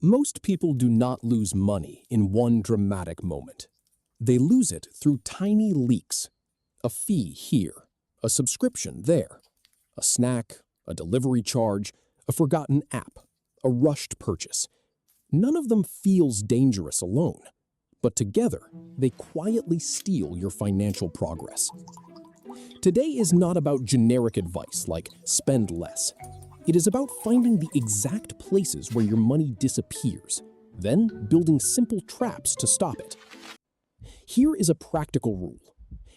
Most people do not lose money in one dramatic moment. They lose it through tiny leaks. A fee here, a subscription there, a snack, a delivery charge, a forgotten app, a rushed purchase. None of them feels dangerous alone, but together they quietly steal your financial progress. Today is not about generic advice like spend less. It is about finding the exact places where your money disappears, then building simple traps to stop it. Here is a practical rule.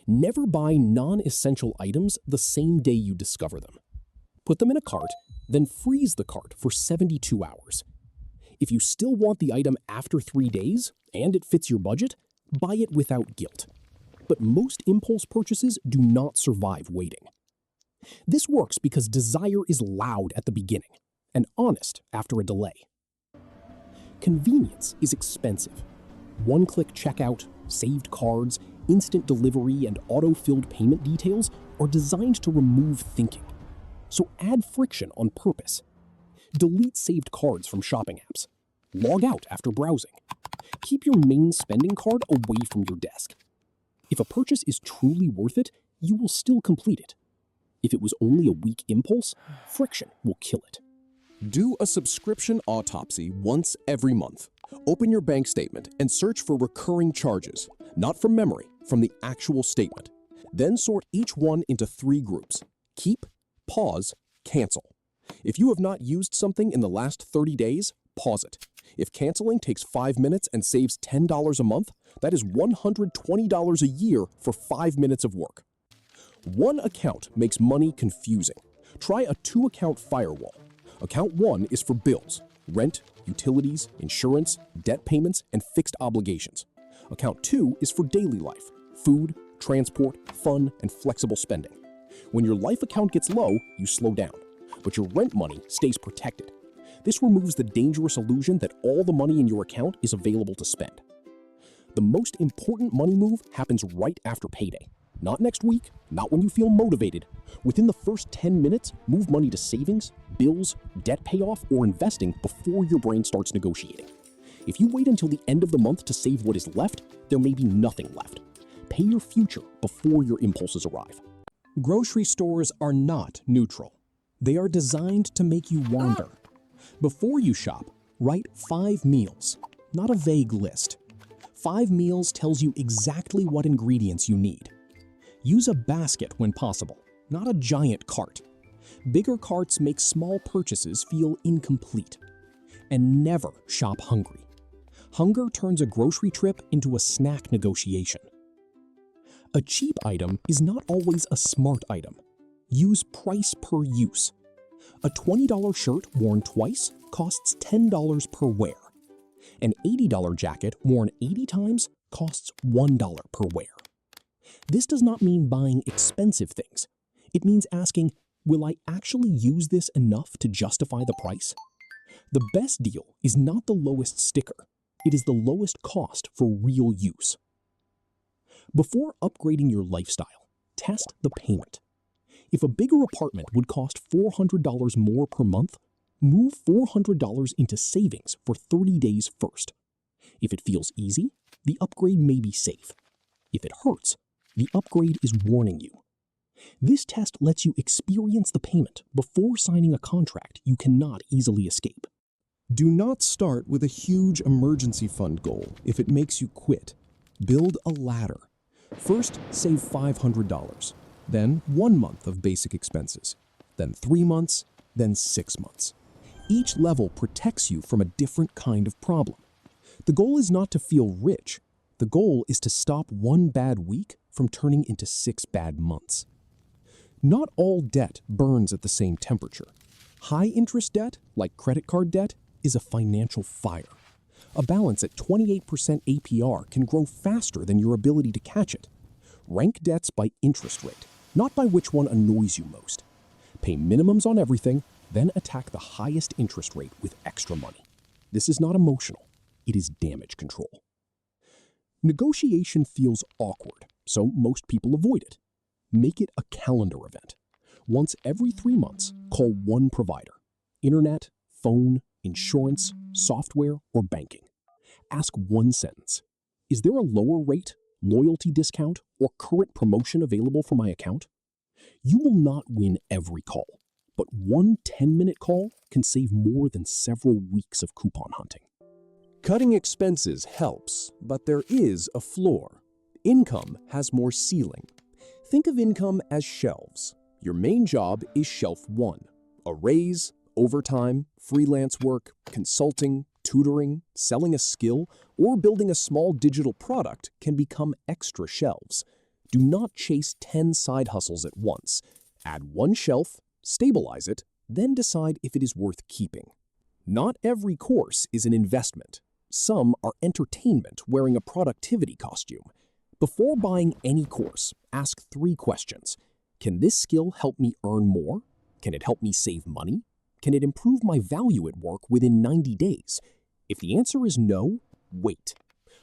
Never buy non-essential items the same day you discover them. Put them in a cart, then freeze the cart for 72 hours. If you still want the item after 3 days and it fits your budget, buy it without guilt. But most impulse purchases do not survive waiting. This works because desire is loud at the beginning and honest after a delay. Convenience is expensive. One-click checkout, saved cards, instant delivery, and auto-filled payment details are designed to remove thinking. So add friction on purpose. Delete saved cards from shopping apps. Log out after browsing. Keep your main spending card away from your desk. If a purchase is truly worth it, you will still complete it. If it was only a weak impulse, friction will kill it. Do a subscription autopsy once every month. Open your bank statement and search for recurring charges, not from memory, from the actual statement. Then sort each one into 3 groups: keep, pause, cancel. If you have not used something in the last 30 days, pause it. If canceling takes 5 minutes and saves $10 a month, that is $120 a year for 5 minutes of work. One account makes money confusing. Try a 2-account firewall. Account 1 is for bills, rent, utilities, insurance, debt payments, and fixed obligations. Account 2 is for daily life, food, transport, fun, and flexible spending. When your life account gets low, you slow down, but your rent money stays protected. This removes the dangerous illusion that all the money in your account is available to spend. The most important money move happens right after payday. Not next week, not when you feel motivated. Within the first 10 minutes, move money to savings, bills, debt payoff, or investing before your brain starts negotiating. If you wait until the end of the month to save what is left, there may be nothing left. Pay your future before your impulses arrive. Grocery stores are not neutral. They are designed to make you wander. Before you shop, write 5 meals, not a vague list. 5 meals tells you exactly what ingredients you need. Use a basket when possible, not a giant cart. Bigger carts make small purchases feel incomplete. And never shop hungry. Hunger turns a grocery trip into a snack negotiation. A cheap item is not always a smart item. Use price per use. A $20 shirt worn twice costs $10 per wear. An $80 jacket worn 80 times costs $1 per wear. This does not mean buying expensive things. It means asking, will I actually use this enough to justify the price? The best deal is not the lowest sticker. It is the lowest cost for real use. Before upgrading your lifestyle, test the payment. If a bigger apartment would cost $400 more per month, move $400 into savings for 30 days first. If it feels easy, the upgrade may be safe. If it hurts, the upgrade is warning you. This test lets you experience the payment before signing a contract you cannot easily escape. Do not start with a huge emergency fund goal if it makes you quit. Build a ladder. First, save $500. Then 1 month of basic expenses. Then 3 months. Then 6 months. Each level protects you from a different kind of problem. The goal is not to feel rich. The goal is to stop 1 bad week from turning into 6 bad months. Not all debt burns at the same temperature. High-interest debt, like credit card debt, is a financial fire. A balance at 28% APR can grow faster than your ability to catch it. Rank debts by interest rate, not by which one annoys you most. Pay minimums on everything, then attack the highest interest rate with extra money. This is not emotional. It is damage control. Negotiation feels awkward, so most people avoid it. Make it a calendar event. Once every 3 months, call one provider. Internet, phone, insurance, software, or banking. Ask one sentence. Is there a lower rate, loyalty discount, or current promotion available for my account? You will not win every call, but one 10-minute call can save more than several weeks of coupon hunting. Cutting expenses helps, but there is a floor. Income has more ceiling. Think of income as shelves. Your main job is shelf 1. A raise, overtime, freelance work, consulting, tutoring, selling a skill, or building a small digital product can become extra shelves. Do not chase 10 side hustles at once. Add one shelf, stabilize it, then decide if it is worth keeping. Not every course is an investment. Some are entertainment wearing a productivity costume. Before buying any course, ask 3 questions. Can this skill help me earn more? Can it help me save money? Can it improve my value at work within 90 days? If the answer is no, wait.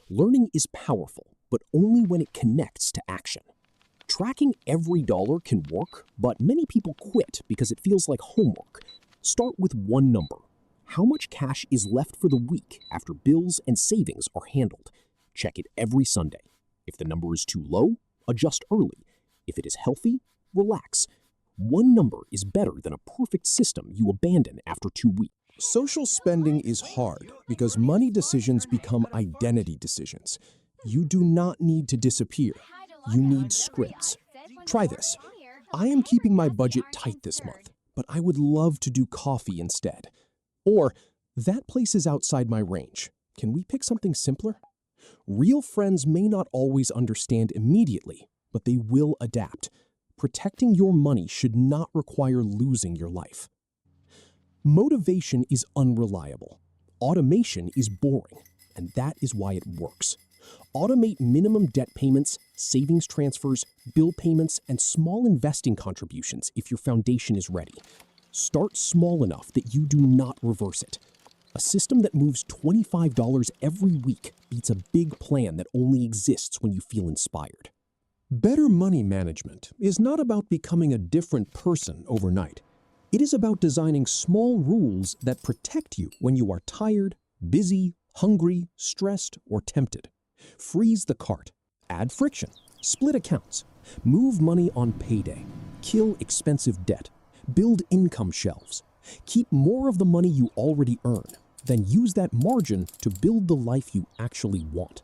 Learning is powerful, but only when it connects to action. Tracking every dollar can work, but many people quit because it feels like homework. Start with one number. How much cash is left for the week after bills and savings are handled? Check it every Sunday. If the number is too low, adjust early. If it is healthy, relax. One number is better than a perfect system you abandon after 2 weeks. Social spending is hard because money decisions become identity decisions. You do not need to disappear. You need scripts. Try this. I am keeping my budget tight this month, but I would love to do coffee instead. Or, that place is outside my range. Can we pick something simpler? Real friends may not always understand immediately, but they will adapt. Protecting your money should not require losing your life. Motivation is unreliable. Automation is boring, and that is why it works. Automate minimum debt payments, savings transfers, bill payments, and small investing contributions if your foundation is ready. Start small enough that you do not reverse it. A system that moves $25 every week beats a big plan that only exists when you feel inspired. Better money management is not about becoming a different person overnight. It is about designing small rules that protect you when you are tired, busy, hungry, stressed, or tempted. Freeze the cart. Add friction. Split accounts. Move money on payday. Kill expensive debt. Build income shelves. Keep more of the money you already earn. Then use that margin to build the life you actually want.